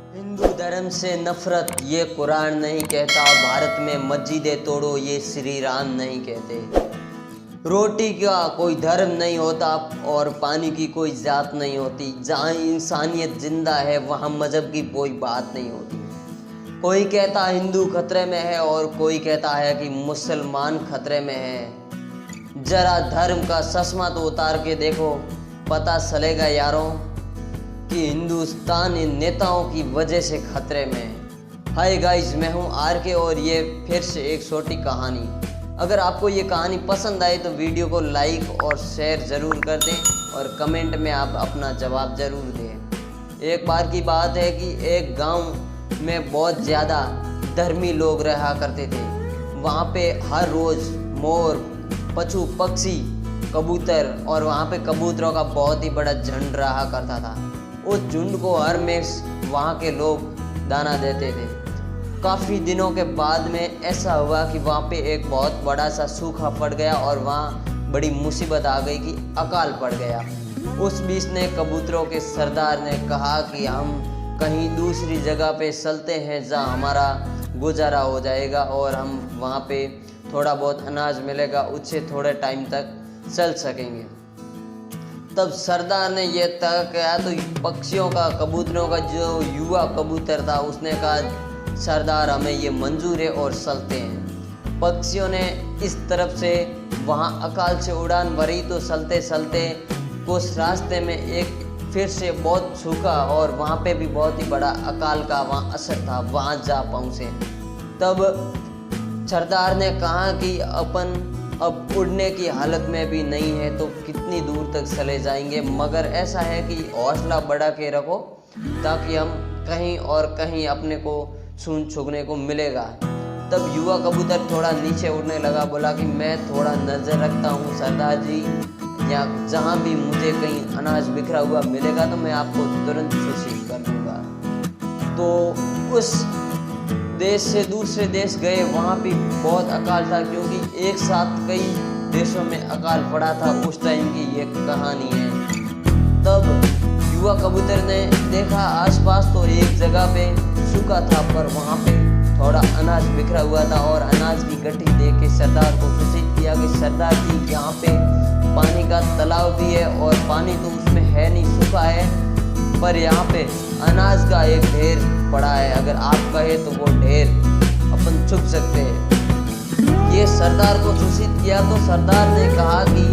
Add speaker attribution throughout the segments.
Speaker 1: हिंदू धर्म से नफरत ये कुरान नहीं कहता, भारत में मस्जिदें तोड़ो ये श्री राम नहीं कहते। रोटी का कोई धर्म नहीं होता और पानी की कोई जात नहीं होती। जहाँ इंसानियत जिंदा है वहाँ मज़हब की कोई बात नहीं होती। कोई कहता हिंदू खतरे में है और कोई कहता है कि मुसलमान खतरे में है। जरा धर्म का चश्मा तो उतार के देखो, पता चलेगा यारों कि हिंदुस्तान इन नेताओं की वजह से खतरे में है। हाय गाइस, मैं हूं आर.के और ये फिर से एक छोटी कहानी। अगर आपको ये कहानी पसंद आए तो वीडियो को लाइक और शेयर ज़रूर कर दें और कमेंट में आप अपना जवाब ज़रूर दें। एक बार की बात है कि एक गांव में बहुत ज़्यादा धर्मी लोग रहा करते थे। वहाँ पे हर रोज़ मोर, पशु पक्षी, कबूतर और वहाँ पे कबूतरों का बहुत ही बड़ा झुंड रहा करता था। उस झुंड को हर में वहाँ के लोग दाना देते थे। काफ़ी दिनों के बाद में ऐसा हुआ कि वहाँ पे एक बहुत बड़ा सा सूखा पड़ गया और वहाँ बड़ी मुसीबत आ गई कि अकाल पड़ गया। उस बीच ने कबूतरों के सरदार ने कहा कि हम कहीं दूसरी जगह पे चलते हैं जहाँ हमारा गुजारा हो जाएगा और हम वहाँ पे थोड़ा बहुत अनाज मिलेगा, उससे थोड़े टाइम तक चल सकेंगे। तब सरदार ने यह तय किया तो पक्षियों का, कबूतरों का जो युवा कबूतर था उसने कहा सरदार हमें ये मंजूर है और चलते हैं। पक्षियों ने इस तरफ से वहाँ अकाल से उड़ान भरी तो चलते चलते कुछ रास्ते में एक फिर से बहुत सूखा और वहाँ पे भी बहुत ही बड़ा अकाल का वहाँ असर था, वहाँ जा पहुँचे। तब सरदार ने कहा कि अपन अब उड़ने की हालत में भी नहीं है तो कितनी दूर तक चले जाएंगे, मगर ऐसा है कि हौसला बढ़ा के रखो ताकि हम कहीं और कहीं अपने को छूने को मिलेगा। तब युवा कबूतर थोड़ा नीचे उड़ने लगा, बोला कि मैं थोड़ा नज़र रखता हूँ सरदार जी, या जहाँ भी मुझे कहीं अनाज बिखरा हुआ मिलेगा तो मैं आपको तुरंत सूचित कर दूँगा। तो उस देश से दूसरे देश गए, वहाँ भी बहुत अकाल था क्योंकि एक साथ कई देशों में अकाल पड़ा था। उस टाइम की ये कहानी है। तब युवा कबूतर ने देखा आसपास तो एक जगह पे सूखा था पर वहाँ पे थोड़ा अनाज बिखरा हुआ था और अनाज की गठरी देख के सरदार को सूचित किया कि सरदार जी यहाँ पे पानी का तालाब भी है और पानी तो उसमें है नहीं, सूखा है, पर यहाँ पे अनाज का एक ढेर पड़ा है, अगर आप कहे तो वो ढेर अपन छुप सकते हैं। ये सरदार को सूचित किया तो सरदार ने कहा कि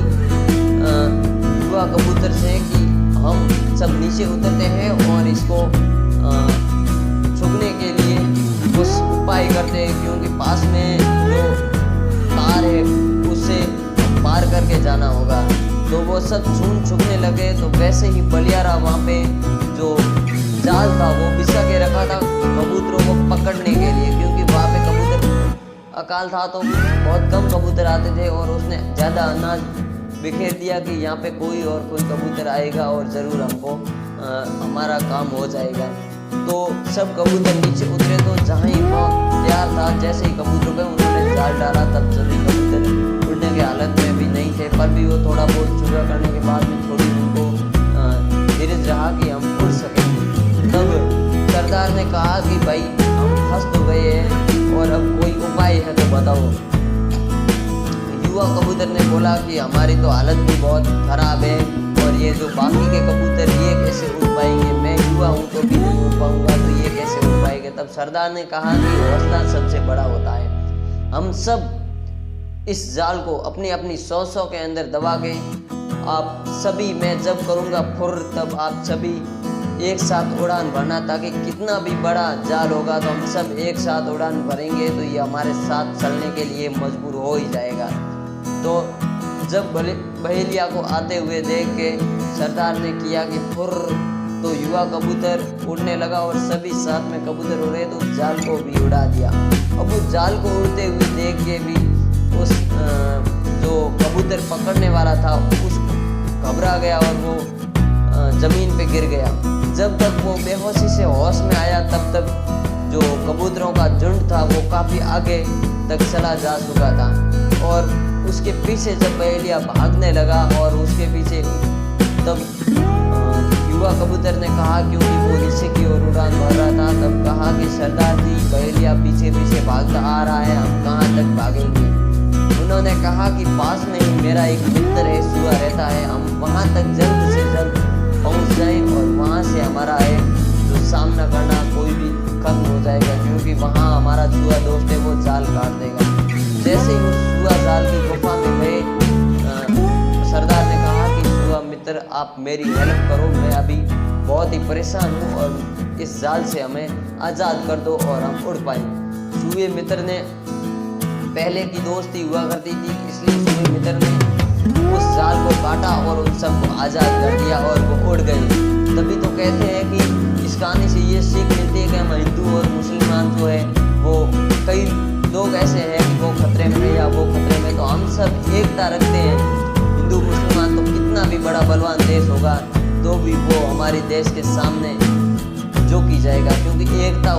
Speaker 1: युवा कबूतर से कि हम सब नीचे उतरते हैं और इसको छुपने के लिए कुछ उपाय करते हैं, क्योंकि पास में जो तार है उससे पार करके जाना होगा। तो वो सब छुपने लगे। तो वैसे ही बलियारा वहाँ पे जो जाल था वो बिछा के रखा था कबूतरों को पकड़ने के लिए, क्योंकि वहाँ पे कबूतर अकाल था तो बहुत कम कबूतर आते थे और उसने ज़्यादा अनाज बिखेर दिया कि यहाँ पे कोई कबूतर आएगा और ज़रूर हमको हमारा काम हो जाएगा। तो सब कबूतर नीचे उतरे तो जहाँ ही वो तैयार था, जैसे ही कबूतर गए उन्होंने जाल डाला, तब सभी कबूतर उड़ने की हालत में भी नहीं थे, पर भी वो थोड़ा बहुत चूरा करने के बाद में थोड़ी उनको धीरज रहा कि हम उड़ सकेंगे। तब सरदार ने कहा कि भाई हम फंस तो गए हैं और अब कोई उपाय है तो बताओ। युवा कबूतर ने बोला कि हमारी तो हालत भी बहुत खराब है और ये जो बाकी के कबूतर ये कैसे उड़ पाएंगे, मैं युवा हूँ तो भी नहीं उड़ पाऊँगा, तो ये कैसे उड़ पाएंगे। तब सरदार ने कहा कि हौसला सबसे बड़ा होता है। हम सब इस जाल को अपनी अपनी सौ के अंदर दबा के आप सभी, मैं जब करूँगा फुर तब आप सभी एक साथ उड़ान भरना, ताकि कितना भी बड़ा जाल होगा तो हम सब एक साथ उड़ान भरेंगे तो ये हमारे साथ चलने के लिए मजबूर हो ही जाएगा। तो जब बहेलिया को आते हुए देख के सरदार ने किया कि फुर, तो युवा कबूतर उड़ने लगा और सभी साथ में कबूतर उड़े तो जाल को भी उड़ा दिया। अब उस जाल को उड़ते हुए देख के भी उस जो कबूतर पकड़ने वाला था उस घबरा गया और वो ज़मीन पे गिर गया। जब तक वो बेहोशी से होश में आया तब तक जो कबूतरों का झुंड था वो काफ़ी आगे तक चला जा चुका था और उसके पीछे जब बहेलिया भागने लगा और उसके पीछे तब युवा कबूतर ने कहा, क्योंकि वो नीचे की ओर उड़ान भर रहा था, कहा कि सरदार जी, बहेलिया पीछे पीछे भागता आ रहा है, हम कहाँ तक भागेंगे। उन्होंने कहा कि पास में ही मेरा एक मित्र है, सुआ रहता है, हम वहाँ तक जल्द से जल्द पहुँच जाएं और वहाँ से हमारा एक जो सामना करना कोई भी खत्म हो जाएगा, क्योंकि वहाँ हमारा सुआ दोस्त है, वो जाल काट देगा। जैसे ही उस सुआ जाल की गुफा में गए, सरदार ने कहा कि सुआ मित्र, आप मेरी हेल्प करो, मैं अभी बहुत ही परेशान हूँ और इस जाल से हमें आज़ाद कर दो और हम उड़ पाएँ। सुए मित्र ने, पहले की दोस्ती हुआ करती थी, इसलिए सुए मित्र ने उस जाल को काटा और उन सबको आज़ाद कर दिया और वो उड़ गए। तभी तो कहते हैं कि इस कहानी से ये सीख मिलती है कि हम हिंदू और मुसलमान जो है वो, कई लोग ऐसे हैं कि वो खतरे में या वो खतरे में, तो हम सब एकता रखते हैं। हिंदू मुसलमान तो कितना भी बड़ा बलवान देश होगा तो भी वो हमारे देश के सामने झुक ही जाएगा, क्योंकि एकता